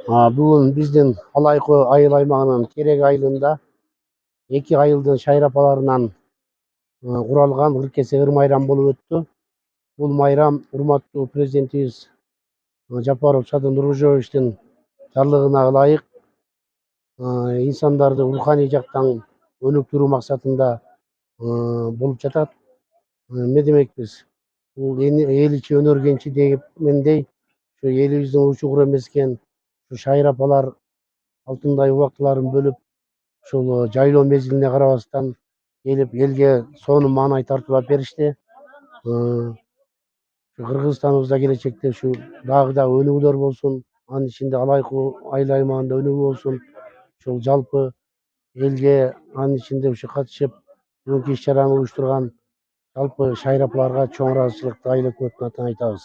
Бүгін біздің Алайкы айыл аймағының Керек айылында 2 айылдың шайрапаларынан құралған ыркесе ыр майрам болып өтті. Бұл майрам урматтуу президентибиз Жапаров Шадан Нуркожоевичтин жарлыгына ылайык инсандарды руханий жактан өнүктүрүү максатында болуп жатат. Эмне демекпиз? Бул эл ичи өнөр кенчи дегендей, ушу элибиздин учугур эмескен шайрапалар алтындай убактыларын бөлүп, ушул жайлоо мезгилине карабастан келип элге сонун маанай тартуулап беришти. Кыргызстаныбызда келечекте ушу дагы да өнүгүүлөр болсун, анын ичинде Алайкы айыл аймагында өнүгүү болсун. Ушул жалпы элге анын ичинде ушу катышып бүгүнкү иш чараны уюштурган жалпы шайрапаларга чоң ыраазычылыкты айыл өкмөтүнүн атынан айтабыз.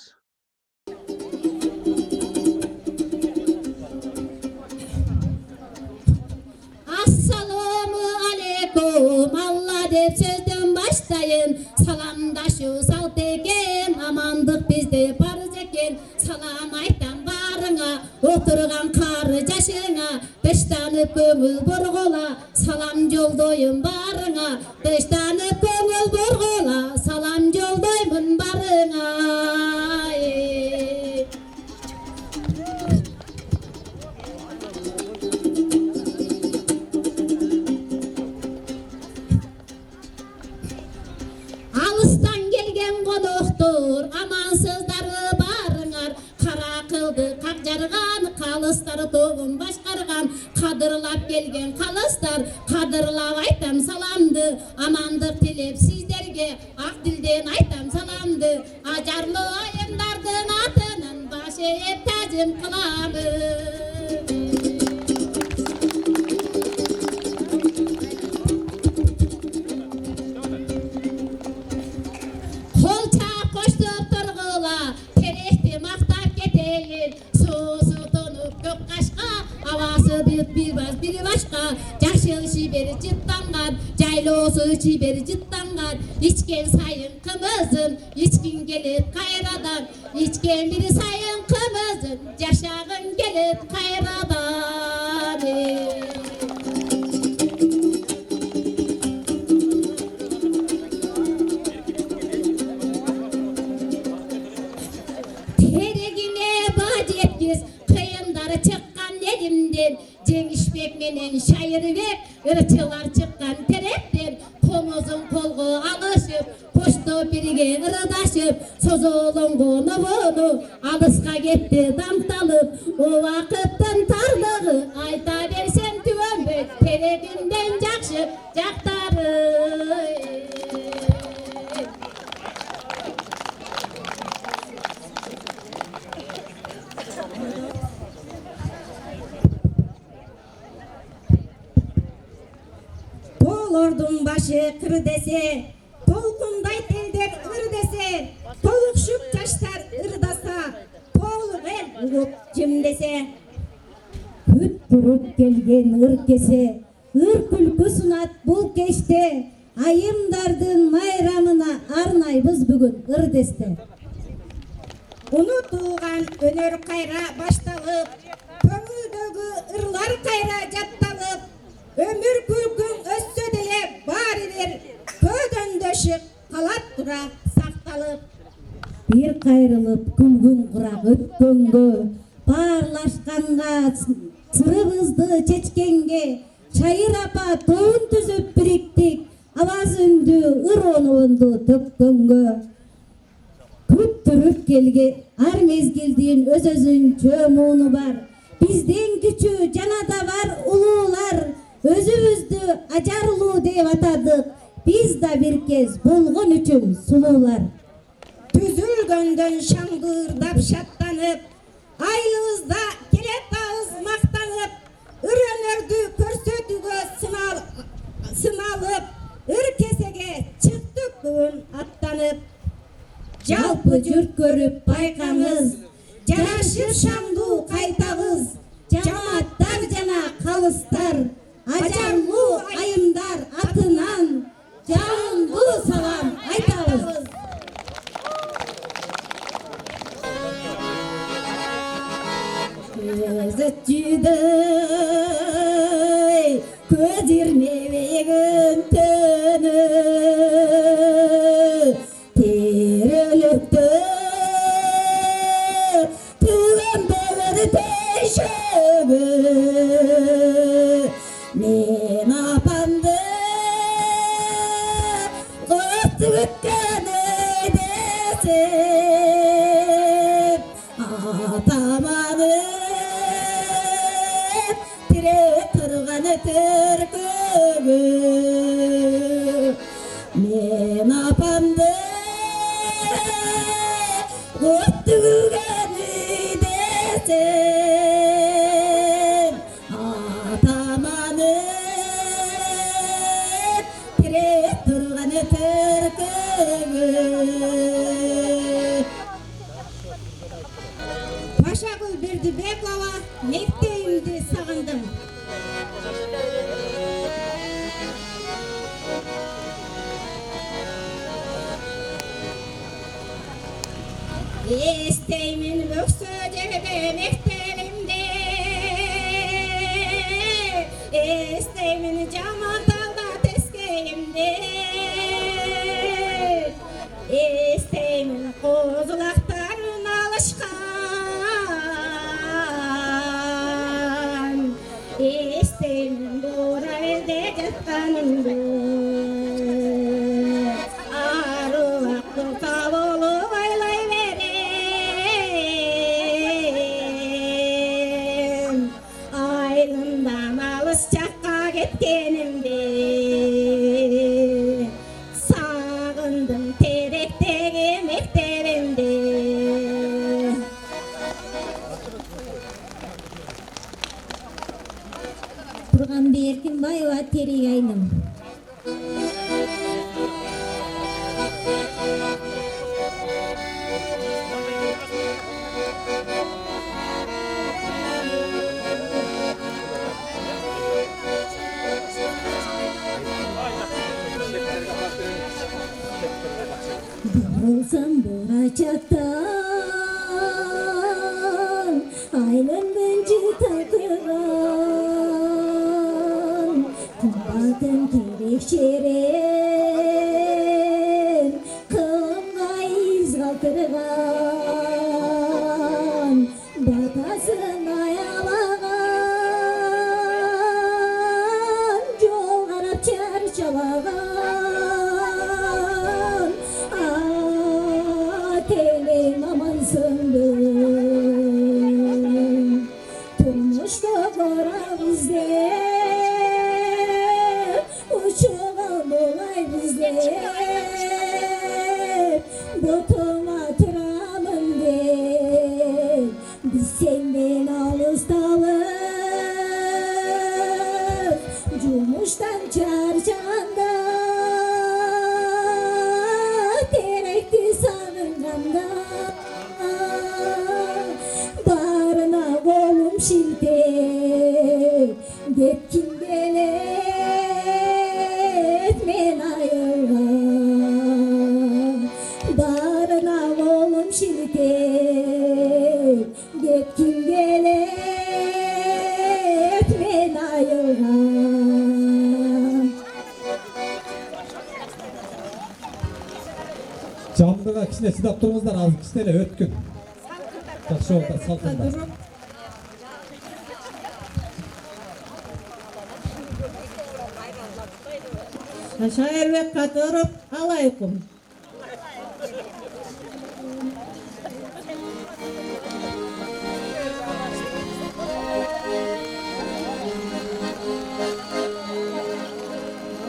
Assalamu alaikum, Allah deb sözdөн başlayın. Salamdaşуу салт экен, амандык бизде парыз экен. Салам айтам барыңа, отурган кары жашыңа. Тыштанып көңүл боргола, салам жолдойм барыңа. Тыштанып көңүл боргола, салам жолдоймун барыңа. Алыстан келген коноктор, амансыздары барыңар. Кара кылды как жарган, калыстар тобун башкарган. Кадырлап келген калыстар, кадырлап айтам саламды. Амандык тилеп сиздерге, ак дилден айтам саламды. Ажарлуу айымдардын атынан баш ээп тажым кыламын. Biri başka, yaşıl şiberi cıttangan, jayloosu şiberi cıttangan. İçken sayın kımızın, içkin gelip kayradan. İçken biri sayın kımızın, yaşağın gelip kayradan. Teregine bağcı etkiz, kıyımları çıkkan elimden. Жеңишбек менен Шайырбек ырчылар чыккан теректен комузун колго алышып, кошто бирге ырдашып, созолонгон обону алыска кетти дамталып. Убакыттын тарлыгы айта берсем түбөнбөй, терегинден жакшы жактары. Тоолордун башы кыр десе, толкундай телдер ыр десе, толукшуп жаштар ырдаса, тоолук эл угуп жимдесе. Бүт туруп келген ыр кесе, ыр күлкү сунат бул кечте. Айымдардын майрамына арнайбыз бүгүн ыр десте. Унутулган өнөр кайра башталып, көңүлдөгү ырлар кайра жатталып. Ömür külkün össö деле баары бир көдөндөшүп калат тура сакталып. Бир кайрылып күлгүн курак өткөнгө, баарлашканга сырыбызды чечкенге. Шайыр апа тоон түзүп бириктик, аваз үндү ыр онуунду төккөнгө. Күттүрүп келге ар мезгилдин өз-өзүнчө мууну бар. Бизден күчү жанада бар улуулар. Өзүбүздү ажарлуу деп атадык, биз да бир кез болгон үчүн сулуулар. Түзүлгөндөн шаңдырдап шаттанып, айылыбызда келет ауыз мактанып, ыр өнөрдү көрсөтүүгө сыналып, ыр кесеге чыктык бүгүн аттанып. Жалпы жұрт көрүп байкаңыз, жарашып шаңдуу кайтабыз, жамааттар жана калыстар. Ажарлуу айымдар атынан жалындуу салам айтабыз. Özütçüdey köz irmebegin tönü terölüktü tügen bögüdü teşögü men apamdı көпті күткен desem атаманып тіре тұрғаны түркігі мен апамды көпті күткен desem атаманып тіре тұрғаны түркігі Пашагүл Бердібекова мектебімді сағындым. Естеймін өксі жерде мектебімде, естеймін жаман талда тескейімде, естеймін қозылақтарын алышқан, естеймін бұра елде жатқанымды, аруақты табылы байлай берем, айдындан алыс жаққа кеткенімде, сағындым теректегі мектебімде. Тұрғанбек Еркінбаева терек айным. Болсам борачаттан айланбен житатыган кымбатын керекшерен кымга из калтырган батасын аялаган жол карап чарчабаган телең амансыңдың тұрмышта қара біздер ұшыған болай біздер бұтыма тұрамын деп біз сенен алысталып жұмыштан чарчағанда теректі сағынғанда барына қолым шілтеп кеткім келет мен айылға барына қолым шілтеп кеткім келет мен айылға Жамбыға кішіне сидап тұрыңыздар, аз кішіне өткін. Жақсы олда, салтында. Шайырбек Қатыров, алайкум.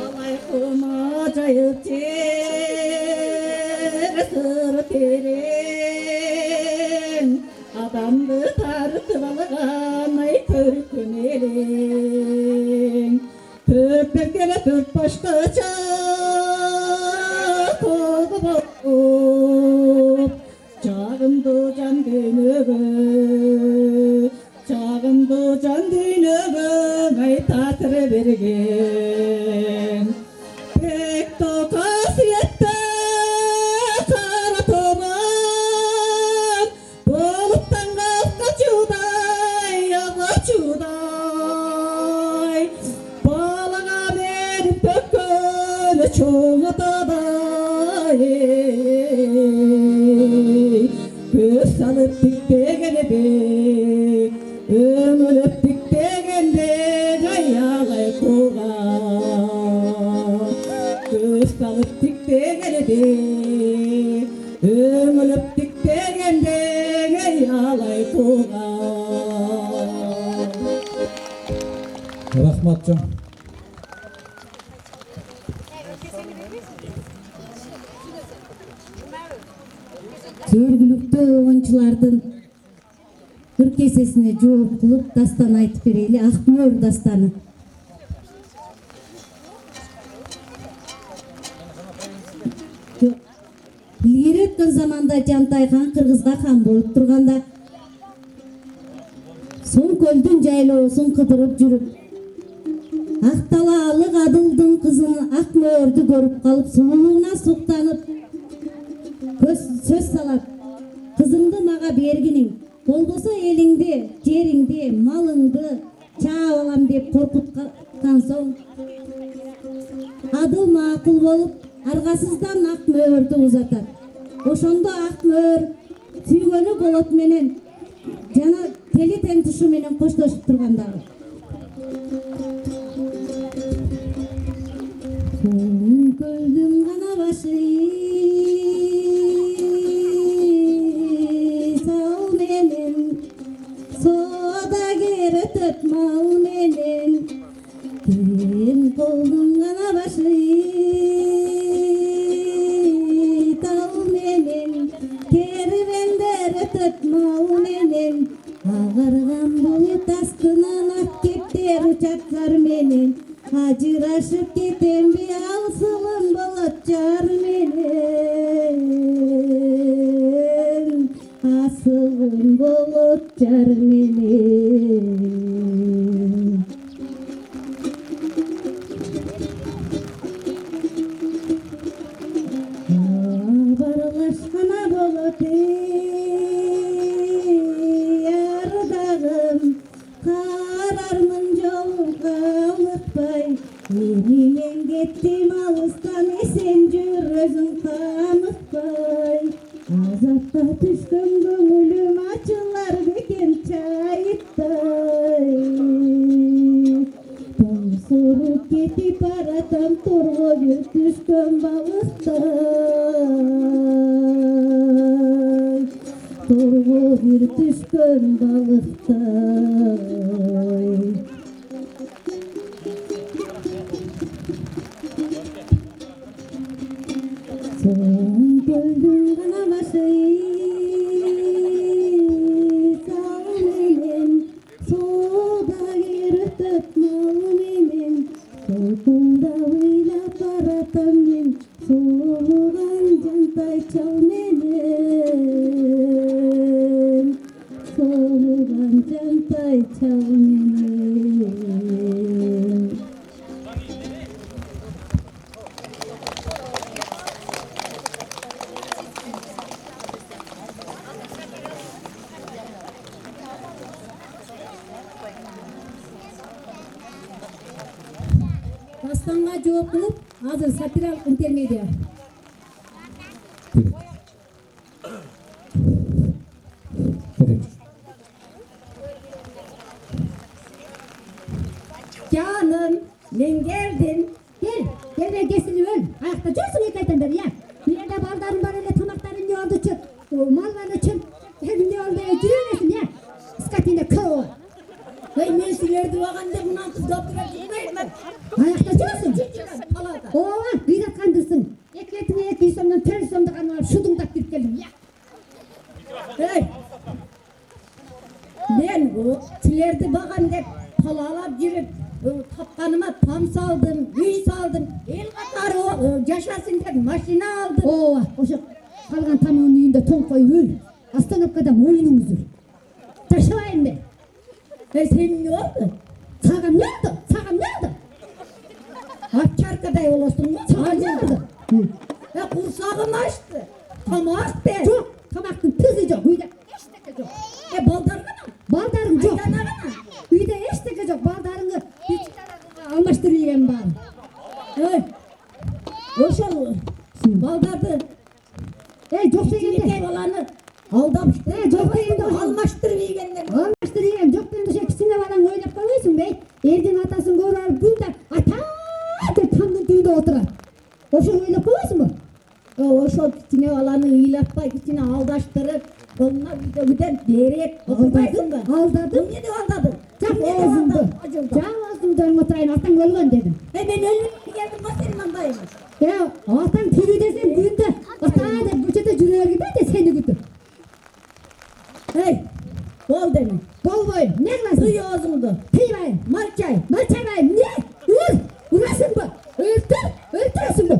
Алайкум, ажайып жер, сыры терең, адамды тарытып алған ай көркін елең. Төрт перкеле төрт башқача қолы болып, жағымды жан дүйнөгө ай татыры берген. Пекто қасиетті қара тобан, болыптан қалып қачудай çoğu da göz salıp diktegene de ömürüp diktegende gayalay kuğa göz salıp diktegene de ömürüp diktegende gayalay kuğa. Rahmatcan. Жергиликтүү оюнчулардын кыркесесине жооп кылып дастан айтып берели. Акмөр дастаны. Илгери өткөн заманда Жантай хан Кыргызга хан болуп турганда Сом көлдүн жайлоосун кыдырып жүрүп Акталаалык Адылдын кызын Акмөрдү көрүп калып сулуулугуна суктанып сөз салат. Кызыңды мага бергиниң, болбосо элиңди, жериңди, малыңды чаап алам деп коркуткан соң Адыл макул болуп, аргасыздан Акмөрдү узатат. Ошондо Акмөр сүйгөнү болот менен жана тели тең тушу менен коштошуп тургандагы. Көлдүн гана башы сау менен соодагер өтөт мал менен кен колдун гана башы тау менен кербендер өтөт мал менен агарган булут астынан ак кептер учаткар менен ажырашып кетемби алсылым болот жар менен асылым болот жар менен. Барлашкана болот ардагым карармын жолуңга алыкпай менен кеттим алыстан эсен жүр өзүң камыкпай азапка түшкөн көңүлүм ачылар бекен чайыттай тоңсуруп кетип баратам торго бир түшкөн балыктай торго бир түшкөн балыктай. Soğun kölдүн гана башы сау менен соодагер өтөт мал менен толкунда ыйлап баратам мен соолуган Жантай чал менен соолуган Жантай чал менен. Dastanга жооп кылып, азыр сатиралык интермедиа. Canım, men geldim. Gel ve kesilip öl. Ayakta dursun ekaytan beri ya. Bir yerde baldarın var öyle tırnakların ne oldu çık. Malların için hem ne oldu yürüyemesin ya. Skatine kova. Hey men silerdi vaganda bundan kızap durar gitmeyin ben. Ayakta dursun. Ova, gıyrat kandırsın. Ekletine ek yüzümden ters yüzümde kanlar şudumdak girip geldim ya. Hey. Men bu silerdi vaganda palalap girip tapkanıma tam saldım, üy saldım, el katarı yaşasın dep maşina aldım. Ova, oşu kalgan tamamın üyünde ton koy öl. Astanopka'da moyunum üzül. Taşımayın ben. Senin ne oldu? Sağam ne oldu? Sağam ne oldu? Akçarkaday olasın mı? Sağam ne oldu? Kursağım açtı. Tamak be. Çok. Tamaktın tızı çok. Uyda eşteki çok. Baldarına mı? Baldarın çok. Aydanına mı? Uyda eşteki çok. Baldarını hiç almıştırayım ben. Erдің атасын көріп алып күнде ата деп тамдың түбінде отырады. Ошоны ойлап қойсың ба? Ошол кичине баланы ыйлатпай кичине алдаштырып, колуна үйдөгүдөн берип окутпайсыңбы? Алдадым. Эмне деп алдадың? Жак оозумду. Жак оозумду отурайын, атаң өлгөн дедим. Мен өлүп келдим го сенин мандайым. Атаң тирүү десем күнде ата деп көчөдө жүрө бергиде де сени күтүп. Бол деми. Болбойм. Не кыласың? Тый оозуңду. Тыйбайм. Марчай. Марчабайм. Не? Урасыңбы? Өлтүрөсүңбү?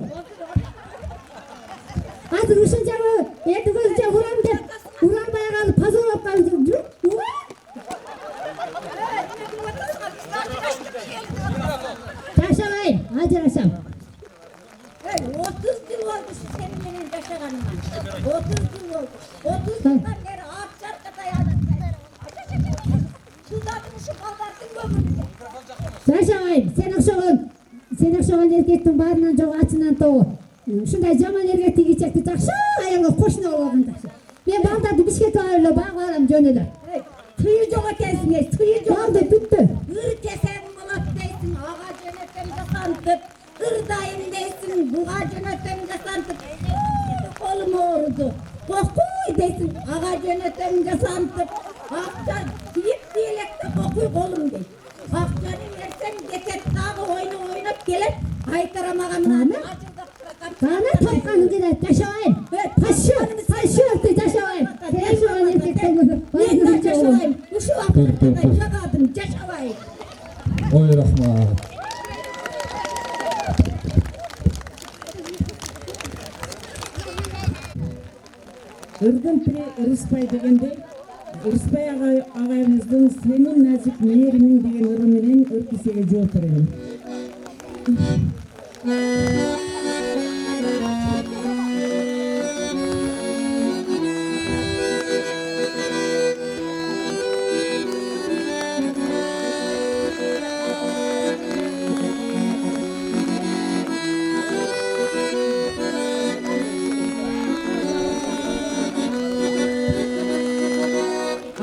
Азыр ушунчабы эрди көзүнчө урам деп уралбай калып позор болуп калып жүр. Жашабайм, ажырашам. 30 жыл болду сенин менен жашаганыма. 30 жыл болду. 30 жылдан бери ак жарка таянып. Судадын ушу балдардын көмүрү. Жашабайм. Сен окшогон эркектин баарынан жок ачынан тобу. Ушундай жаман эркекти кичекти жакшы аялга кошуна болгон жакшы. Мен балдарды бишкекке алып эле багып алам жөн эле. Тыйы жок экенсиңер, тыйы жок. Балды бүттү. Ыр кесең болот дейсиң, ага жөнөтөм жасантып. Ырдайым дейсиң, буга жөнөтөм жасантып. Колум ооруду. Кокуй дейсиң, ага жөнөтөм жасантып. Акча кийип электе кокуй колум дейт. Акчаны берсең кетет дагы ойноп келет. Кайтарамаган мына Кана тапканың келет, жашабайм. Ташы жашабайм. Жашабайм эркектен мен жашабайм. Ушу вакытта жагадым, жашабайм. Ой, рахмат. Ырдын пире Ырыспай дегенде, Ырыспай агайыбыздын сенин назик мээримиң деген ыры менен ыркисеге жооп берем.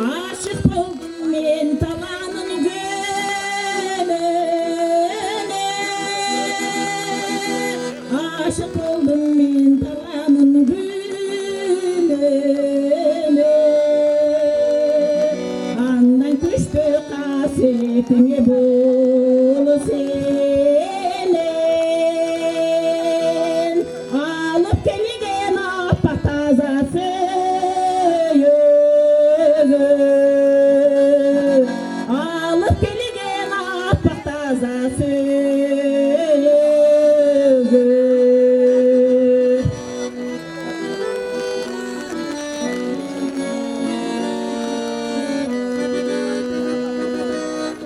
Aşık oldum men talanın gönlüne. Aşık oldum men talanın gönlüne. Andan düştü kasetine bolu senen. Alıp gelgen apa tazası. Alıp gelgen apa tazası.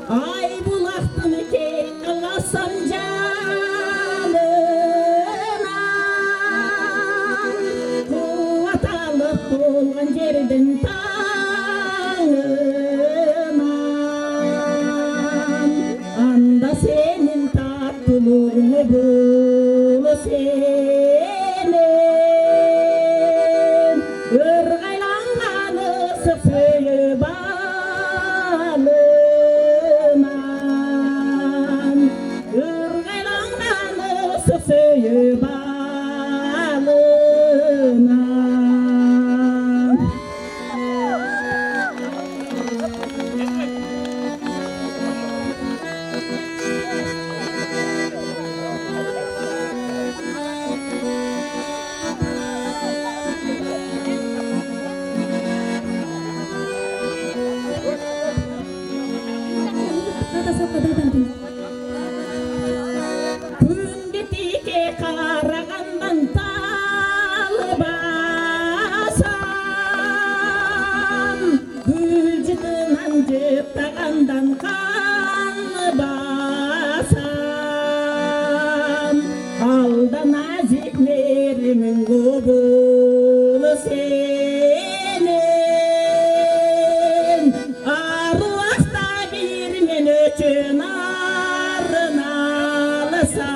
Ay bulaktın ki kılasam canına. Kuvat alıp bulgan yerden tağınan. Anda senin tatlılığını bulu senin. Irgaylanganı sıfırı balından. Irgaylanganı sıfırı balından. Күн бетиге карагандан талы басам, гүл жытынан жыптагандан каны басам. Алда назик мээримиң кобулу сенен. Аруакта бир мен өчүн арын алыса.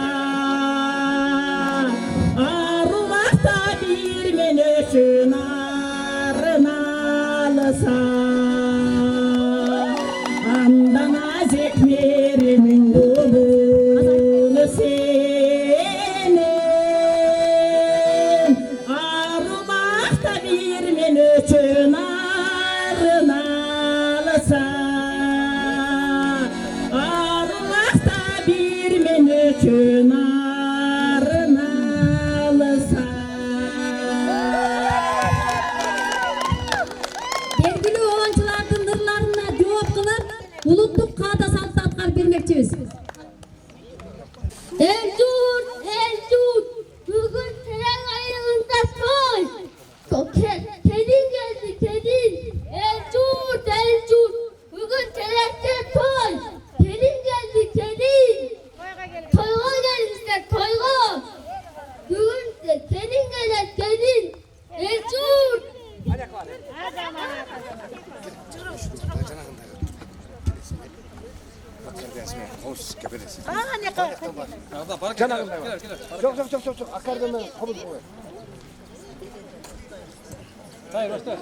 Аруакта бир мен өчүн арын алыса. Анда назик мээримиң çınarına alsa. Belgili oyunculardan ırlarına cevap kılıp Ulutluk Kağıda Saltanatlar vermekçiyiz. Elcur, Elcur, bugün tren ayağında toy. Kedin geldi, kedin. Elcur, Elcur, bugün trende toy. Kedin geldi, kedin. Toyga gelmişler, toyga. Bugün de kedin gelir, kedin. Elcur. Çok akardan kabul koy. Hayır başla.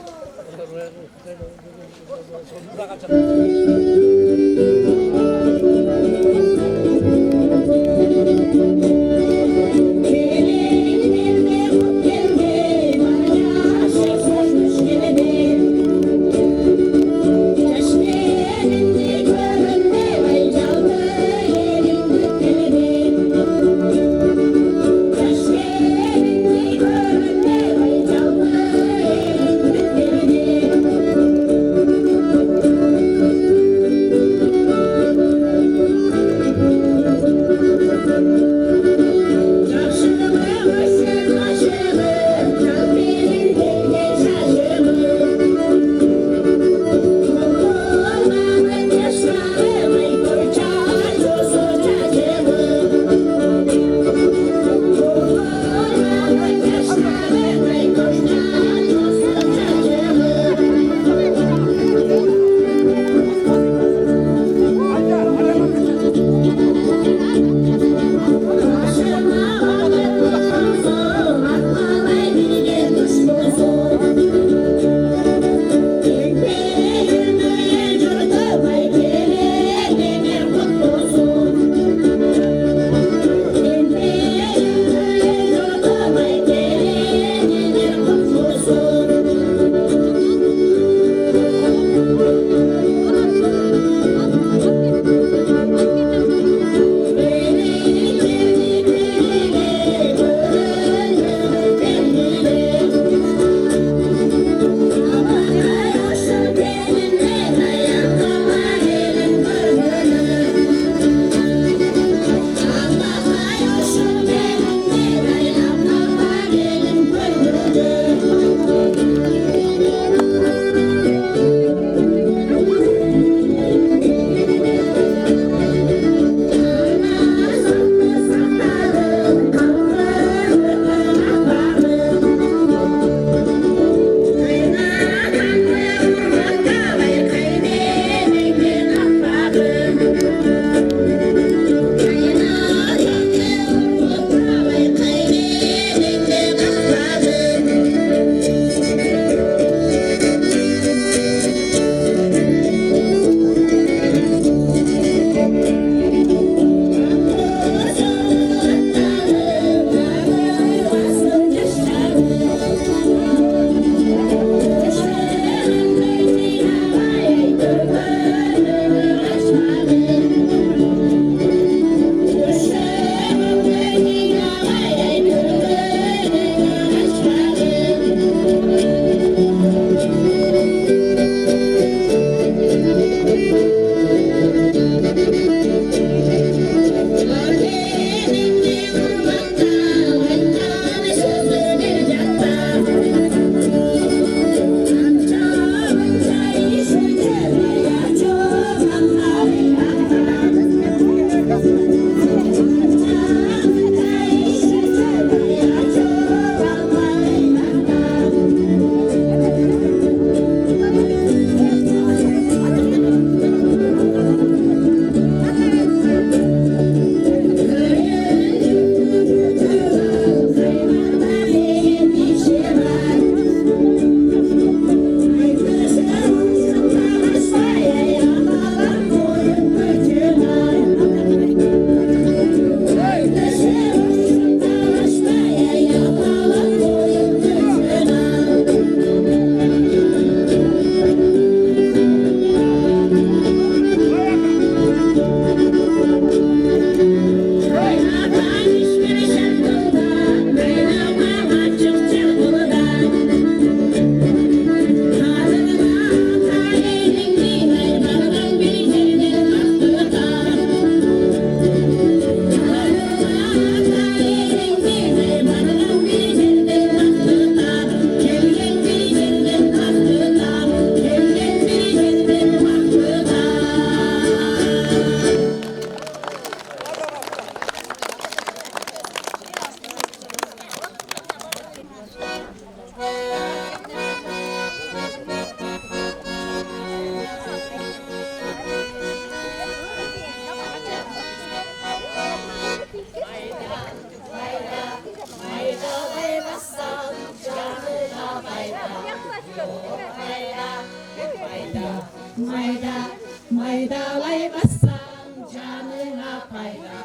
Bağlay bassan canına fayda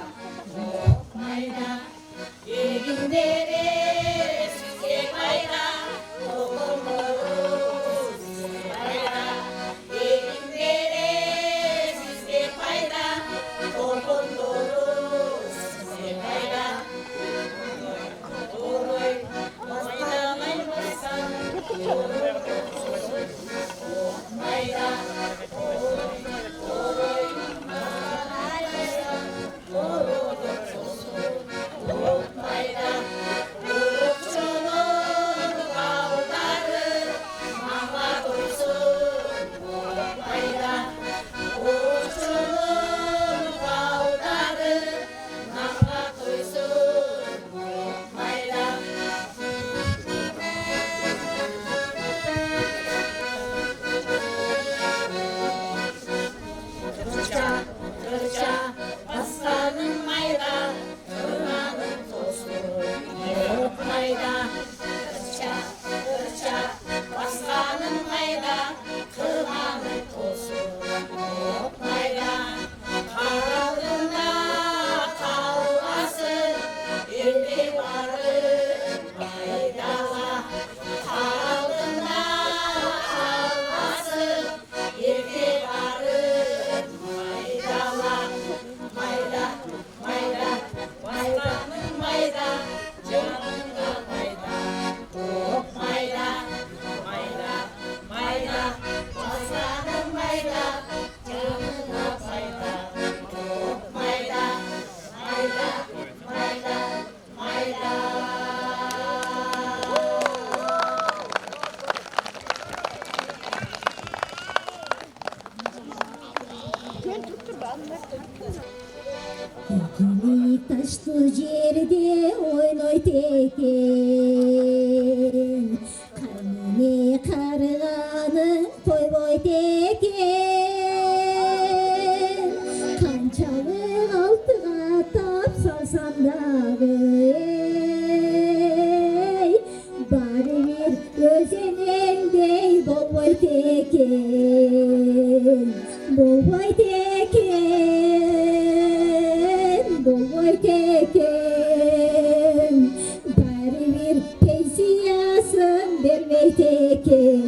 yok mayda. Elinlere size fayda, dokunuruz size fayda. Elinlere size fayda, dokunuruz size fayda. Oy, bastan bassan mayda. Kırça, aslanın mayda, tırnağın tozu yok mayda. Kırça, aslanın mayda, tırnağın tozu yok mayda. Karalında kalmasın, elde varın maydala. Karalında kalmasın, elde varın maydala. Mayda, mayda, maydanın mayda, canında mayda, yok mayda. Mayda, mayda, aslanın mayda, canına fayda, yok mayda. Mayda, mayda, mayda. Erkenik taşlı yerde oynoyt eken, kaynene karıganın toyboyt eken. Kançalık altıga tapsalsam dağı ey, bari bir özenendey bolboyt eken, bolboyt eken, bolboyt eken. Bari bir pensiyasın vermeyt eken.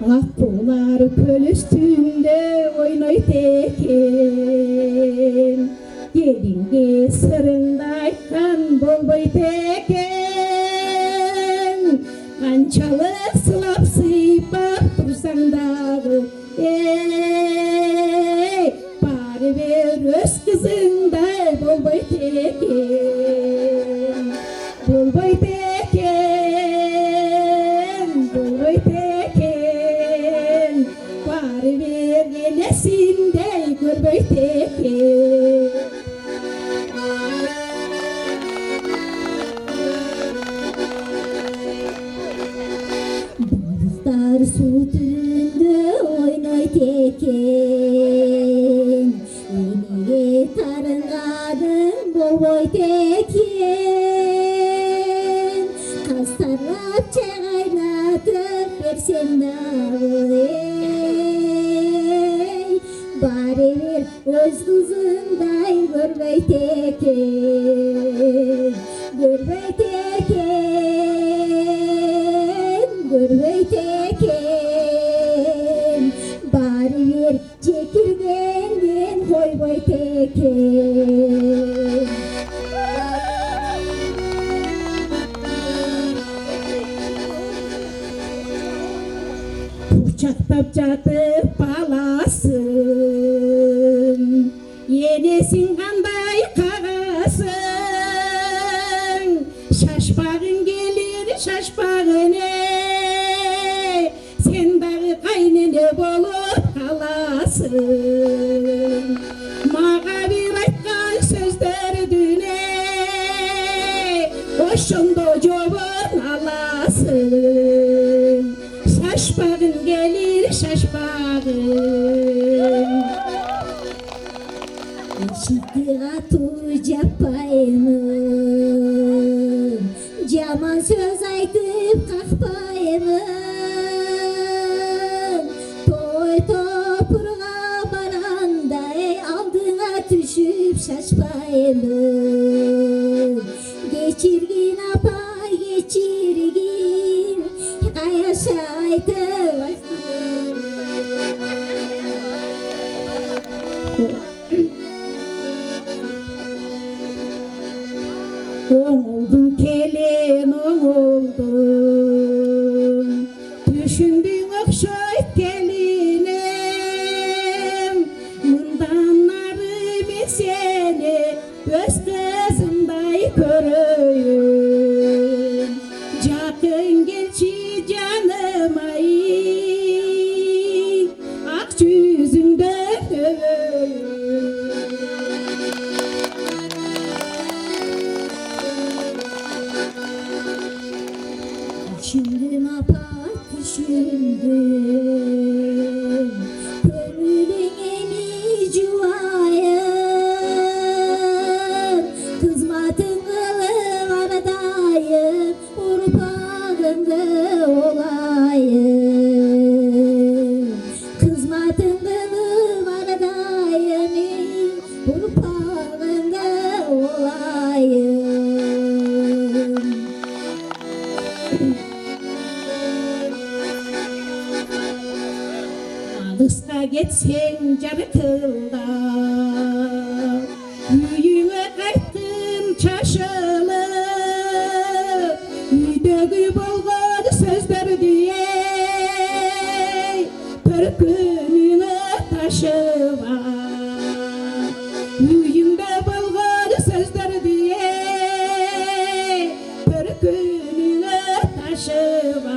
Akbular köl üstünde oynayt eken, gelinge sırrında aytkan bolboyt eken. Kançalık sılap sıypap tursan dağı ey, bari bir öz kızınday bolboyt eken, bolboyt eken, bolboyt eken. Bari bir enesindey görboyt eken. Balıklar su türünde oynayt eken, enige tarınganın bolboyt eken. Kastarlap çaynatıp bersen dağı ey, bari bir öz kızınday görboyt eken, görboyt eken, görboyt eken. Bari bir çekirgenden koyboyt eken. Uçaktap jatıp balasın, yenesin kanday kagasın. Şaşpağın gelir şaşpağın ey, sen dağı kaynene bolup kalasın. Mağa bir aytkan sözler düne, oşundo jobun alasın. Şaşpağın gelir şaşpağın. Eşikti atu japayını, Yaman söz айтып какпаймын, той топурга барандай алдыңа түшүп шашпаймын. Кечиргин апай, кечиргин, каяша айтыбайсың. Оңолдум келин, оңолдум, түшүндүң окшойт келиним. Мындан ары мен сени өз кызымдай көрөйүн. Жакын келчи жаным ай, ак жүзүңдө өбөйүн. Düşündüm apa, düşündüm, kömülün eni cuvayım, kızmatın kılıp aradayım, urpağında olayım. Kızmatın kılıp aradayım, urpağında olayım. Alışqa getseng jarı tılda, uyume qayttım çaşılıp, uydagi bolğan sözlerdi ey, törkününe taşıp al. Uyumda bolğan sözlerdi ey, törkününe taşıp al.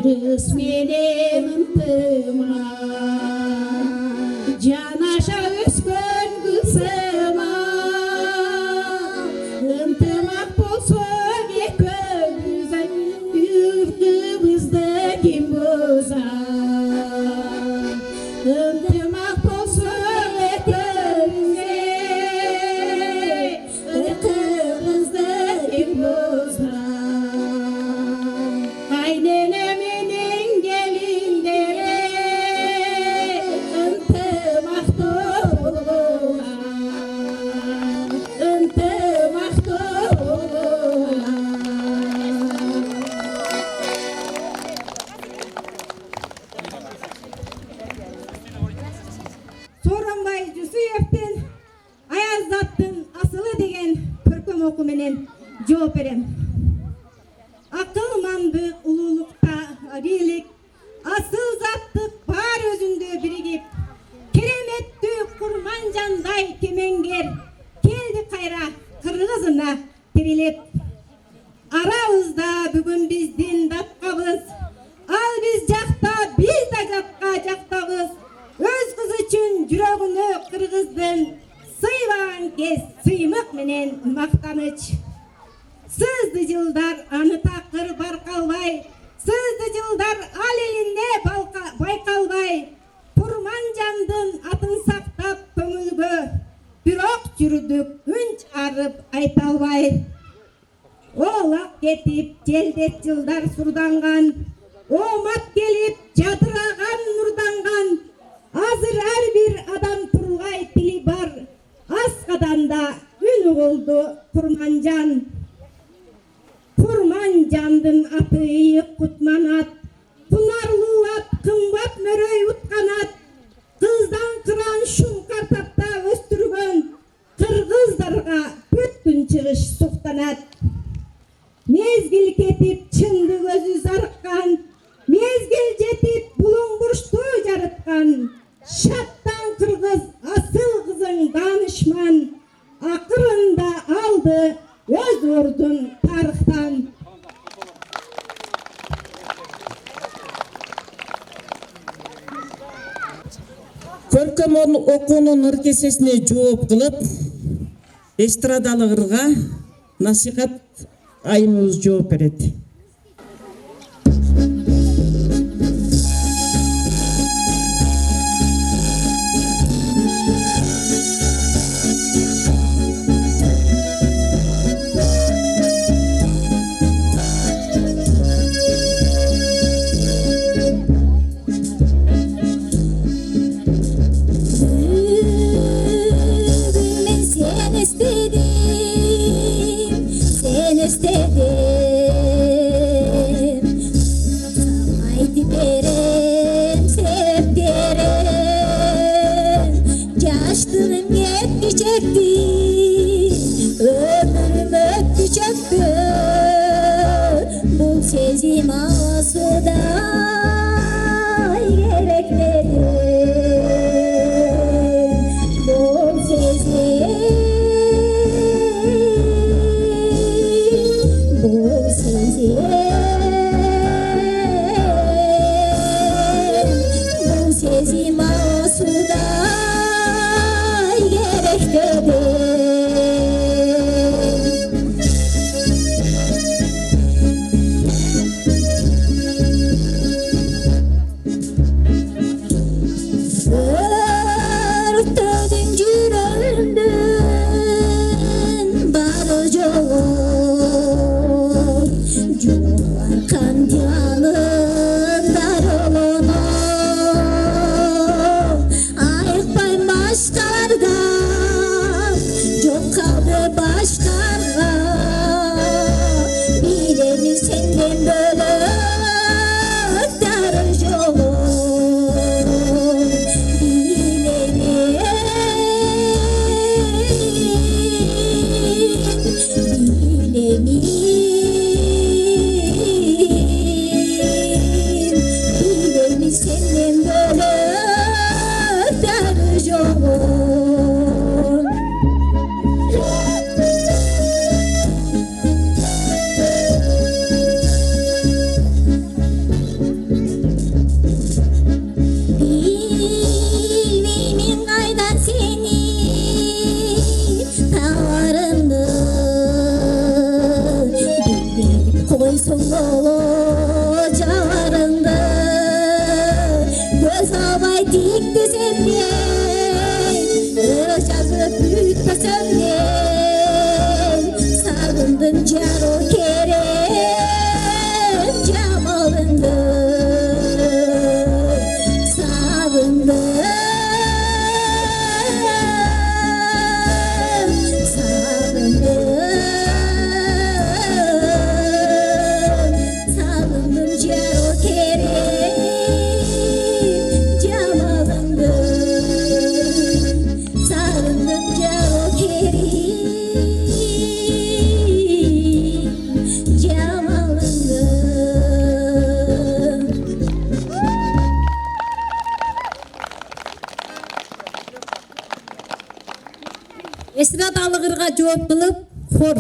Kız benim ıntıma, canaşa üskün kızıma. Intımak bolsa ekimize, yurtımızda kim bozar? Intımak bolsa ekimize, yurtımızda kim bozar? Aynene Сооронбай Жусуевдин Аяз заттын асылы деген көркөм окуу менен жооп берем. Акыл, мандык, улуулукта бийлик, асыл заттык бар өзүндө биригип, кереметтүү Курманжандай кемеңгер келди кайра кыргызына тирилип. Арабызда бүгүн биздин датқабыз, ал биз жакта, биз да жакка жактабыз. Өз кыз үчүн жүрөгүнө кыргыздын сыйбаган кез сыймык менен мактаныч. Сызды жылдар аны такыр баркалбай, сызды жылдар ал элинде байкалбай. Курманжандын атын сактап көңүлгө, бирок жүрдүк үн чыгарып айта албай. Олак кетип желдет жылдар сурданган, омат келип жадыраган нурданган. Азыр ар бир адам тургай тили бар, аскаданда үн угулду Курманжан. Курманжандын аты ыйык кутманат, кунарлуу ат, кымбат мөрөй утканат. Кыздан кыран шуңкар тапта өстүргөн кыргыздарга бүткүн чыгыш суктанат. Мезгил кетип чындык өзү зарыккан, мезгил жетип булуң бурчту жарыткан. Шаттан кыргыз асыл кызың данышман, акырында алды өз ордун тарыхтан. Көркөм окуунун ыркесесине жооп кылып, эстрадалык ырга насихат айымыбыз жооп берет. Canım yetti çekti, ömrüm öptü çöktü. Bu sezim asuda gerek dedim. Bu sezim, bu sezim, bu sezim asuda gerek dedim. Örtedin yüreğimden barı çok, Cuvar kan canım darılına. Ayıkmayın başkalardan, çok kaldı başkalarına. Bileni senden böyle darı çok. Bilemi senden böyle darı çok. Bilmemin aydan seni tavarındı. Bilmedim koysun cavarındı. Göz albay dikti senden, ışığı büyütme senden. Sarıldım caro kerem camalındı. Sarıldım, sarıldım caro kerem camalındı. Sarıldım caro kerim camalındı. Esradalıqırğa жооп кылып хор.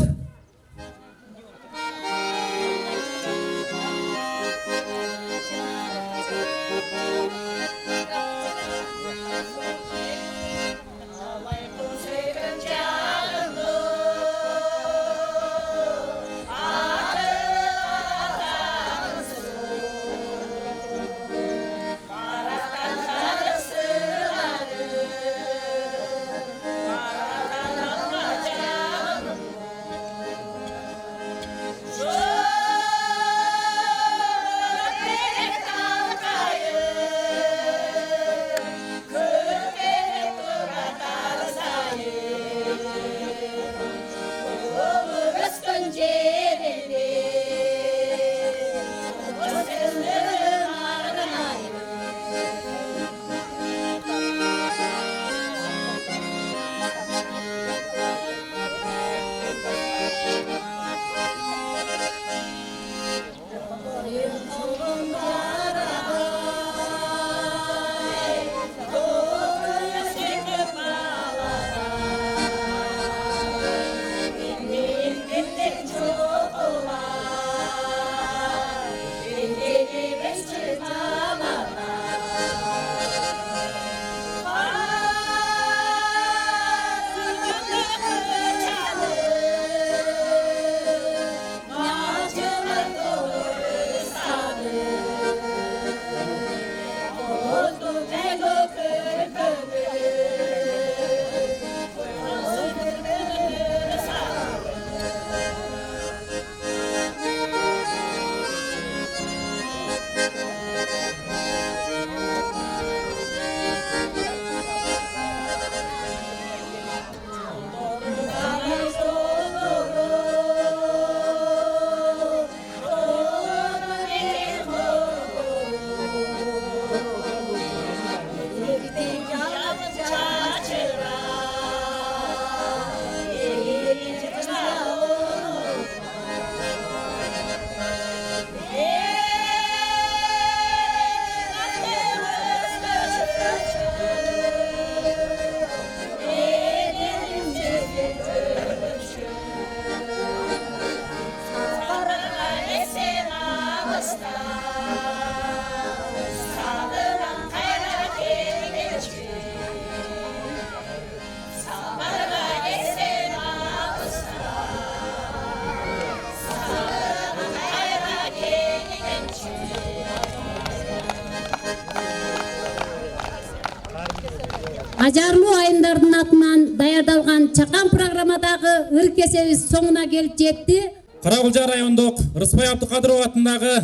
ажарлуу айымдардын атынан даярдалган чакан программадагы ыркесебиз соңуна келип жетти. Каракулжа райондук Рыспай Абдыкадыров атындагы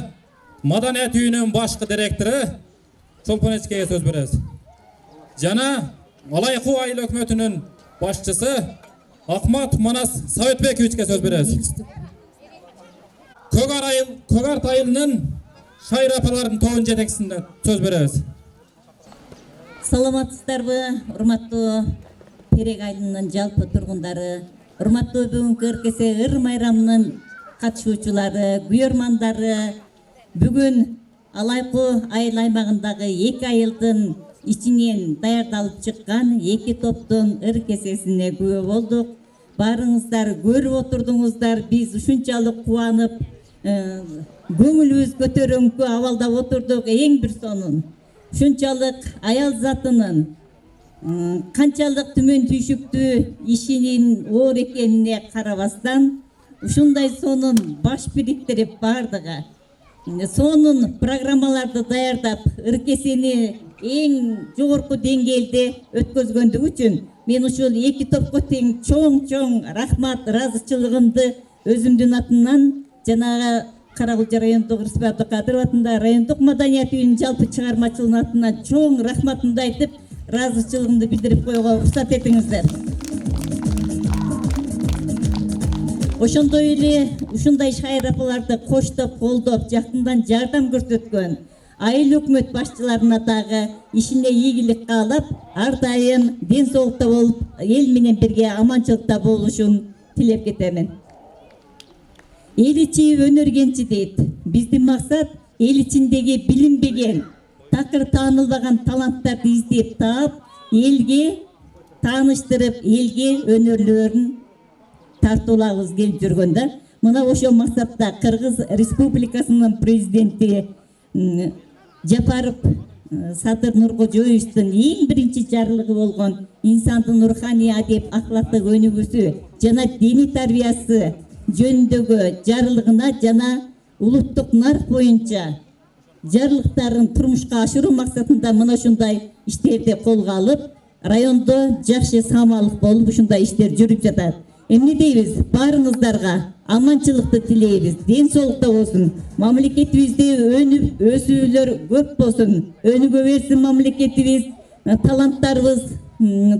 Маданият үйүнүн башкы директору Чолпонецкеге сөз беребиз. Жана Алайкуу айыл өкмөтүнүн башчысы Акмат Манас Советбековичке сөз беребиз. Көгарт айылынын шайыр апалардын тобунун жетекчисине сөз беребиз. Саламатсыздарбы, урматтуу Терек айылынын жалпы тургундары, урматтуу бүгүнкү ыркесе ыр майрамынын катышуучулары, күйөрмандары, бүгүн Алайкуу айыл аймагындагы 2 айылдын ичинен даярдалып чыккан 2 топтун ыркесесине күбө болдук. Барыңыздар көрүп отурдуңуздар, биз ушунчалык кубанып, көңүлүбүз көтөрөңкү абалда отурдук. Эң бир сонун ушунчалык аял затынын канчалык түмөн түйшүктүү ишинин оор экенине карабастан ушундай сонун баш бириктирип бардыгы сонун программаларды даярдап ыркесени эң жогорку деңгээлде өткөзгөндүгү үчүн мен ушул 2 топко тең чоң рахмат, ыраазычылыгымды өзүмдүн атымдан жанагы Каракулжа райондук Рыспай Абдыкадыров атындагы райондук маданият үйүнүн жалпы чыгармачылыгынын атынан чоң рахматымды айтып, ыраазычылыгымды билдирип коюуга уруксат этиңиздер. Ошондой эле ушундай шайыр апаларды коштоп, колдоп, жакындан жардам көрсөткөн айыл өкмөт башчыларына дагы ишине ийгилик каалап, ар дайым ден соолукта болуп, эл менен бирге аманчылыкта болушун тилеп кетемин. Эл ичи өнөргенчи дейт. Биздин максат эл ичиндеги билинбеген, такыр таанылбаган таланттарды издеп таап, элге тааныштырып, элге өнөрлөрүн тартуулабыз келип жүргөндө. Мына ошол максатта Кыргыз Республикасынын президенти Жапаров Садыр Нуркожоевичтин эң биринчи жарлыгы болгон инсандын руханий адеп аклактык өнүгүүсү жана диний тарбиясы жөнүндөгү жарлыгына жана улуттук нарк боюнча жарлыктарын турмушка ашыруу максатында мына ушундай иштерди колго алып, райондо жакшы самалык болуп ушундай иштер жүрүп жатат. Эмне дейбиз? Барыңыздарга аманчылыкты тилейбиз, ден соолукта болсун, мамлекетибизде өнүп өсүүлөр көп болсун, өнүгө берсин мамлекетибиз, таланттарыбыз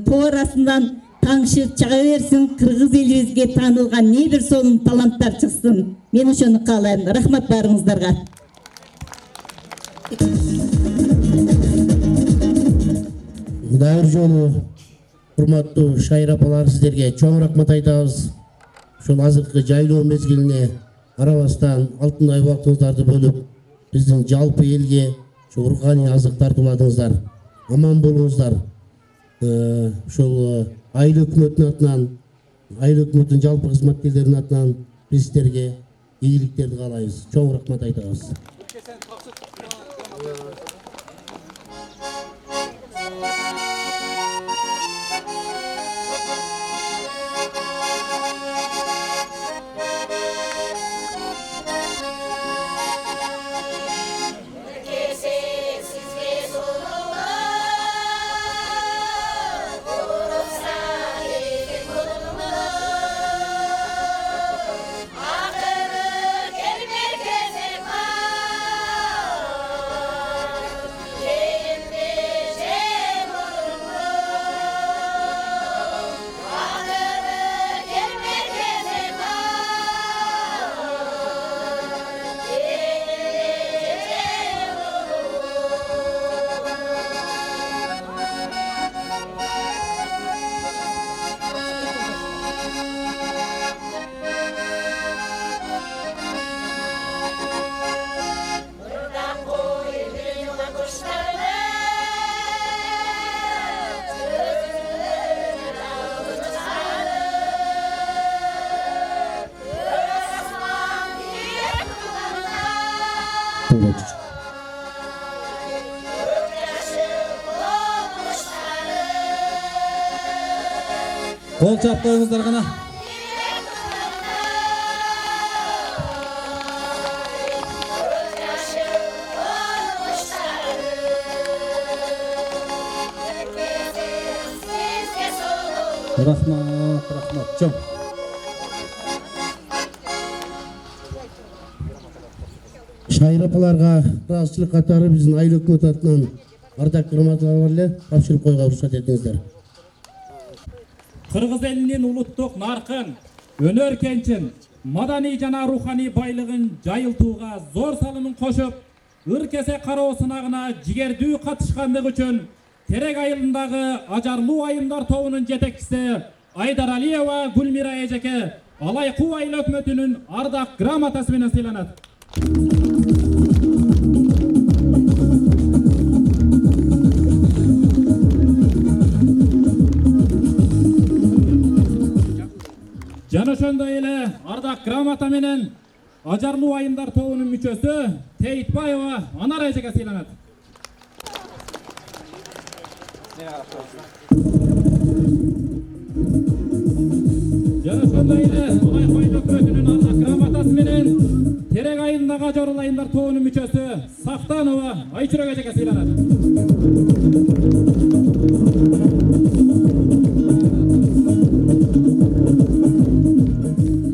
тоо арасынан таңшып чыга берсин, кыргыз элибизге таанылган не бир сонун таланттар чыксын. Мен ошону каалайм. Рахмат барыңыздарга. Дайыр жолу урматтуу шайыр апалар, сиздерге чоң рахмат айтабыз. Ошол азыркы жайлоо мезгилине карабастан алтындай убактыңыздарды бөлүп, биздин жалпы элге руханий азык тартууладыңыздар. Аман болуңуздар. Ошол айыл өкмөтүнүн атынан, айыл өкмөтүнүн жалпы кызматкерлеринин атынан биз сиздерге ийгиликтерди каалайбыз. Чоң рахмат айтабыз. Кол чаппаңыздар гана. Рахмат, чоң. Шайыр апаларга ыраазычылык катары биздин айыл өкмөт атынан ардак грамоталар бар эле, тапшырып коюуга уруксат этиңиздер. Кыргыз элинин улуттук наркын, өнөр кенчин, маданий жана руханий байлыгын жайылтууга зор салымын кошуп, ыр-кесе кароо сынагына жигердүү катышкандыгы үчүн Терек айылындагы ажарлуу айымдар тобунун жетекчиси Айдар Алиева Гүлмира эжеке Алайкуу айыл өкмөтүнүн ардак грамотасы менен сыйланат. Жана ошондой эле ардак грамота менен ажарлуу айымдар тобунун мүчөсү Тейтбаева Анар эжеке сыйланат. Жана ошондой эле Алайкуу айыл өкмөтүнүн ардак грамотасы менен Терек айылындагы ажарлуу айымдар тобунун мүчөсү Сактанова Айчүрөк эжеке сыйланат.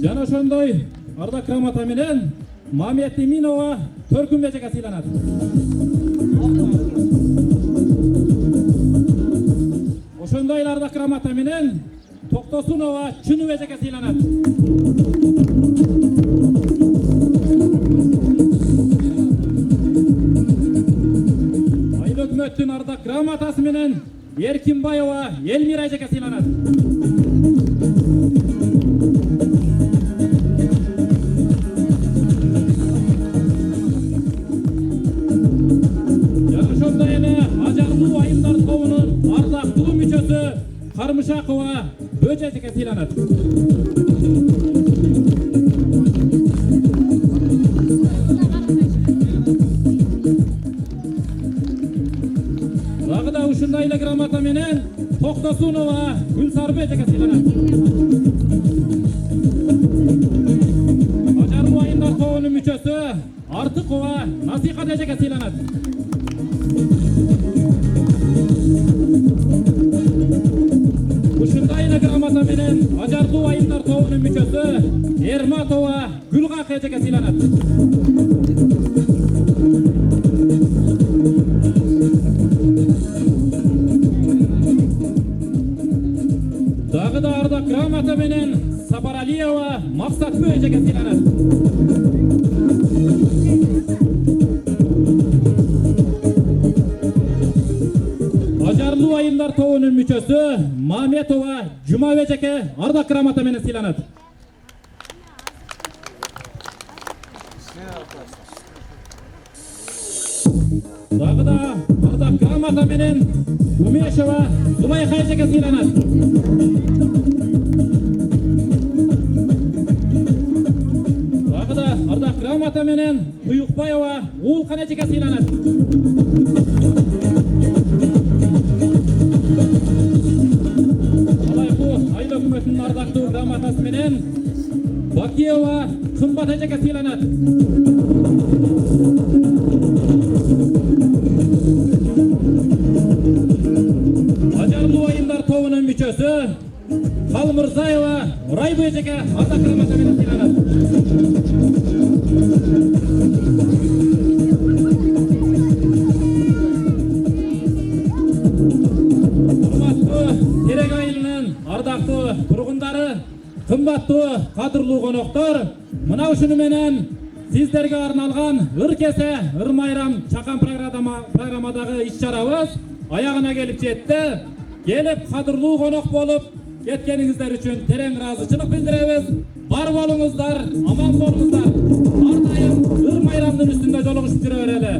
Жана ошондой ардак грамота менен Мамет Иминова Төркүн эжеке сыйланат. Ошондой эле ардак грамота менен Токтосунова Чүнү эжеке сыйланат. Айыл өкмөттүн ардак грамотасы менен Эркинбаева Элмира эжеке сыйланат. Ошондой эле ажарлуу айымдар тобунун ардактуу мүчөсү Кармышакова Бөжө эжеке сыйланат. Дагы да ушундай эле грамота менен Токтосунова Гүлсарбы эжеке сыйланат. Ажарлуу айымдар тобунун мүчөсү Артыкова Насихат эжеке сыйланат. Ушундай эле грамота менен ажарлуу айымдар тобунун мүчөсү Эрматова Гүлгак эжеке сыйланат. Дагы да ардак грамота менен Сапаралиева Максатбы эжеке сыйланат. Ажарлуу айымдар тобунун мүчөсү Маметова Жумабек эжеке ардак грамота менен сыйланат. Дагы да ардак грамота менен Умешева Зулайха эжеке сыйланат. Дагы да ардак грамота менен Уюкбаева Уулкан эжеке сыйланат. Айыл өкмөтүнүн ардактуу грамотасы менен Бакиева Кымбат эжеке сыйланат. Ажарлуу айымдар тобунун мүчөсү Калмырзаева Райбы эжеке ардак грамота менен сыйланат. Урматтуу Терек айылынын ардактуу тургундары, кымбаттуу кадырлуу коноктор, мына ушуну менен сиздерге арналган ыр-кесе ыр-майрам чакан программадагы иш-чарабыз аягына келип жетти. Келип кадырлуу конок болуп кеткениңиздер үчүн терең ыраазычылык билдиребиз. Бар болуңуздар, аман болуңуздар. Ар дайым ыр-майрамдын үстүндө жолугушуп жүрө берели.